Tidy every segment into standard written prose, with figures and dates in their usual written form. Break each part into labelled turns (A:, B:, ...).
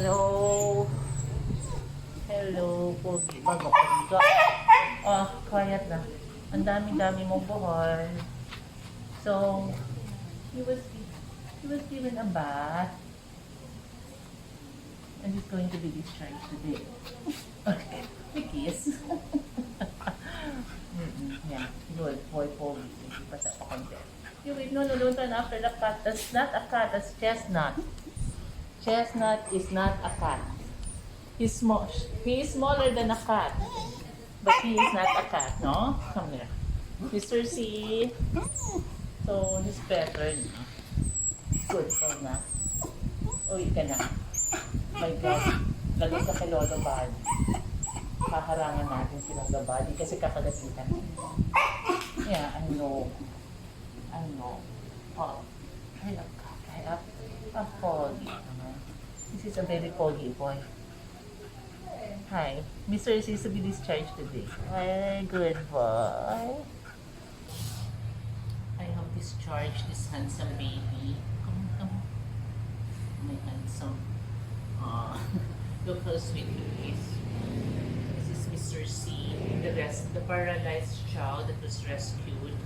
A: Hello. Hello. Pogi. Bago ko dito. Oh, quiet na. Ang dami-dami mong buhol. So, he was given a bath. And he's going to be discharged today. Okay. The kiss. Yeah. Good. Boy, Pogi. Hindi pa sa pakonte. Wait, no, don't turn after the cat. That's not a cat. That's Chestnut. Chestnut is not a cat. He's small. He is smaller than a cat, but he is not a cat. No, come here, Mr. C. So he's better now. Good for na. Uwi ka na. My God, lalo ka kay Lolo Buddy. Haharangan natin si Lolo Buddy kasi kakagasitan. Yeah, I know. Oh, I love a Pogi. This is a very Pogi boy. Hi, Mr. C is to be discharged today. Hi, good boy. I have discharged this handsome baby. Come. My handsome. Look how sweet he is. This is Mr. C. The paralyzed chow that was rescued.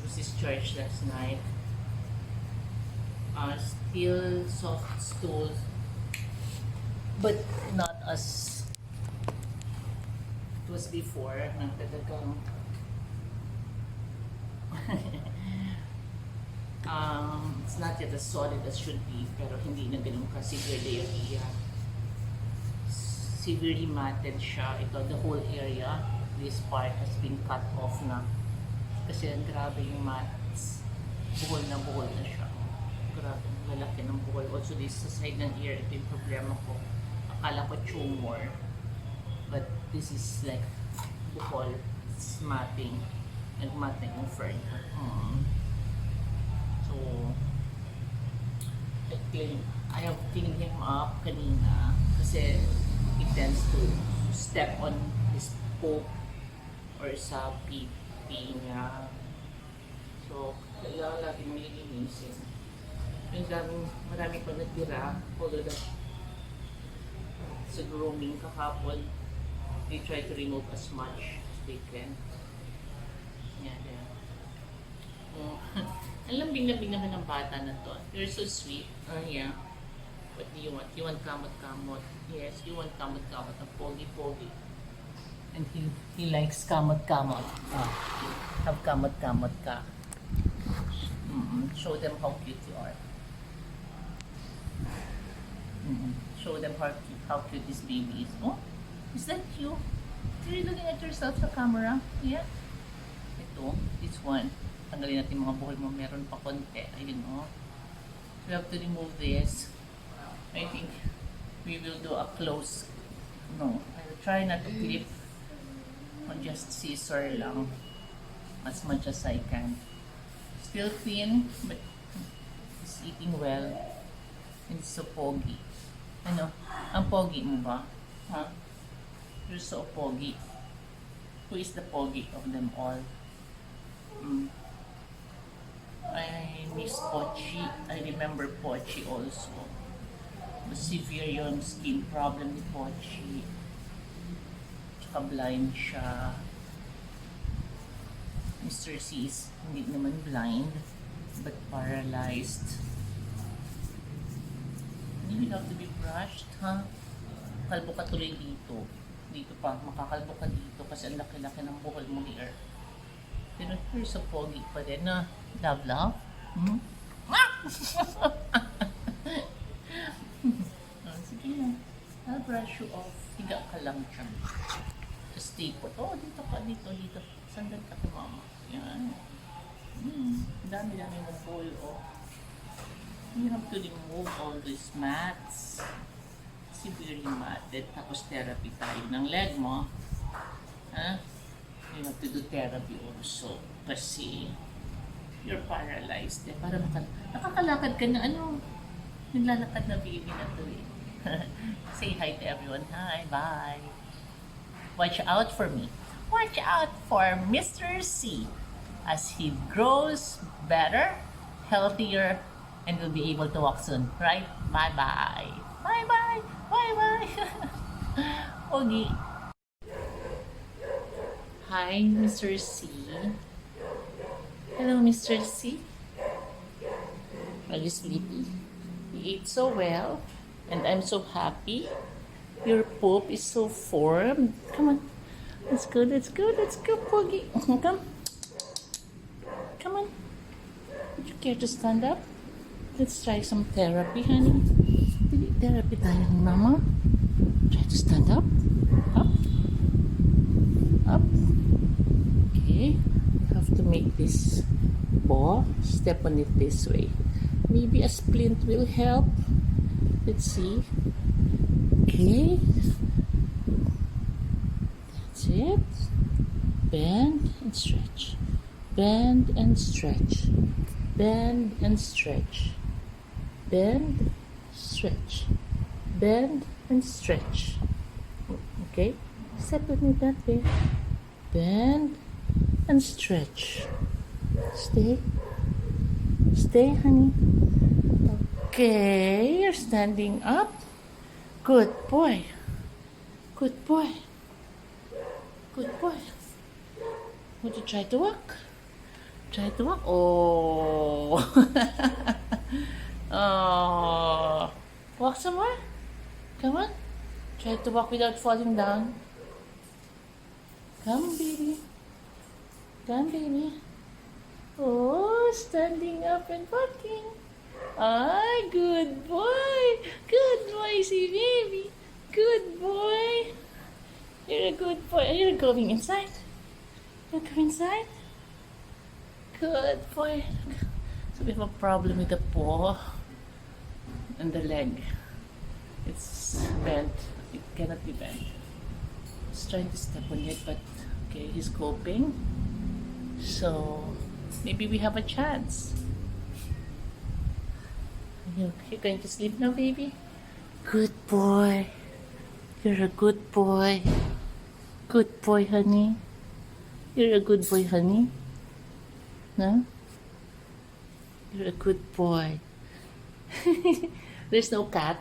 A: Was discharged last night. Still soft stool, but not as it was before. Talagang it's not yet as solid as should be, pero hindi na ganun ka severe diarrhea. Severely matted siya. Ito, the whole area, this part has been cut off na. Kasi ang grabe yung mats. Buhol na siya. Grabe, lalaki ng buhol. Also, this sa side ng ear, ito yung problema ko. Akala ko tumor. But this is like buhol. It's matting. Nagmatting yung fern. So, I have cleaned him up kanina. Kasi he tends to step on his poop or sa pee niya. So, kailangan natin malilinisin. Marami pa nagtira. Although sa grooming kahapon, they try to remove as much as they can. Yan. Ang lambing-lambing naman ng bata na to. You're so sweet. Yeah. What do you want? You want kamot-kamot? Yes, you want kamot-kamot. Ang pogi-pogi. And he likes kamot-kamot. Have kamot-kamot ka. Show them how cute you are. Show them how cute this baby is. Oh, is that you? Are you looking at yourself sa camera? Yeah. Ito, this one. Tanggalin natin mga buhol mo. Meron pa konti. Ayun, oh. We have to remove this. I think we will do a close. No, I will try not to clip. Or just scissor lang. As much as I can. Still thin, but he's eating well. And so pogi. Ano? Ang pogi mo ba? Huh? You're so pogi. Who is the pogi of them all? I miss Potchie. I remember Potchie also. Mas severe yung skin problem ni Potchie. Tsaka blind siya. Mr. C is hindi naman blind, but paralyzed. You have to be brushed, huh? Kalbo ka tuloy dito. Dito pa, makakalbo ka dito kasi ang laki-laki ng buhol mo here. Pero you're so pogi pa din na. Love? Sige na. I'll brush you off. Higa ka lang dyan. Just stay put. Oh, dito ka, dito. Sandal ka kay mama. Yan. Dami-dami mong buhol, oh. You have to remove all these mats. Severely matted. Tapos therapy tayo ng leg mo. Huh? You have to do therapy also. Kasi you're paralyzed. Para nakakalakad ka na ano. Naglalakad na baby na to eh. Say hi to everyone. Hi, bye. Watch out for me. Watch out for Mr. C as he grows better, healthier, And we'll be able to walk soon, right? Bye-bye. Bye-bye. Bye-bye. Pogi. Hi, Mr. C. Hello, Mr. C. Are you sleepy? You ate so well, and I'm so happy. Your poop is so formed. Come on. Let's go, let's go, let's go, Pogi. Come. Come on. Would you care to stand up? Let's try some therapy, honey. Therapy tayo ni Mama. Try to stand up. Up. Up. Okay. You have to make this ball. Step on it this way. Maybe a splint will help. Let's see. Okay. That's it. Bend and stretch. Bend and stretch. Bend and stretch. Bend, stretch. Bend and stretch. Okay? Step with me that way. Bend and stretch. Stay. Stay, honey. Okay, you're standing up. Good boy. Good boy. Good boy. Would you try to walk? Try to walk. Oh. Oh. Walk some more. Come on. Try to walk without falling down. Come, baby. Come, baby. Oh, standing up and walking. Ah, good boy. Good boy, see baby. Good boy. You're a good boy. Are you going inside? You go inside? Good boy. So we have a problem with the paw and the leg. It's bent. It cannot be bent. He's trying to step on it, but okay, he's coping. So maybe we have a chance. You're going to sleep now, baby? Good boy. You're a good boy. Good boy, honey. You're a good boy, honey. No? You're a good boy. There's no cat.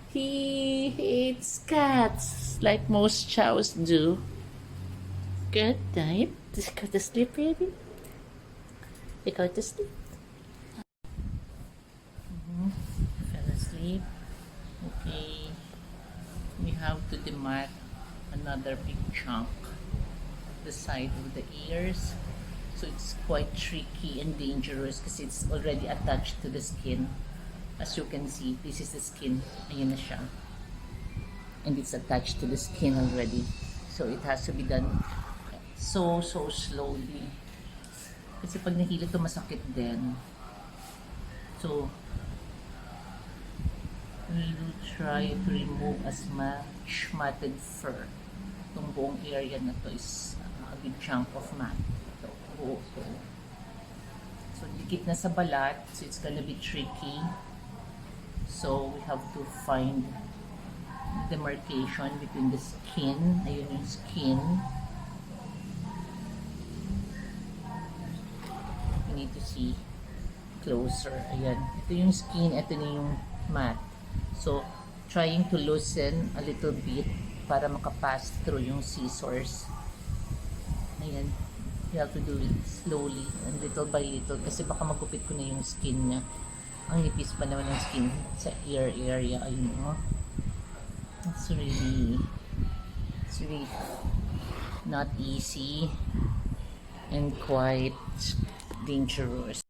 A: He hates cats like most chows do. Good night. Just go to sleep, baby. You go to sleep. Fell asleep. Okay. We have to demark another big chunk. The side of the ears. So it's quite tricky and dangerous because it's already attached to the skin. As you can see, this is the skin. Ayan na siya. And it's attached to the skin already. So it has to be done so slowly. Kasi pag nahilot ito, masakit din. So, we will try to remove as much matted fur. Itong buong area na to is a big chunk of mat. So dikit na sa balat, so it's gonna be tricky. So we have to find demarcation between the skin. Ayun yung skin. We need to see closer. Ayan. Ito yung skin, ito na yung mat. So trying to loosen a little bit para makapass through yung scissors. Ayan. You have to do it slowly and little by little kasi baka magupit ko na yung skin niya. Ang nipis pa naman ng skin sa ear area. Ayun mo. It's really not easy and quite dangerous.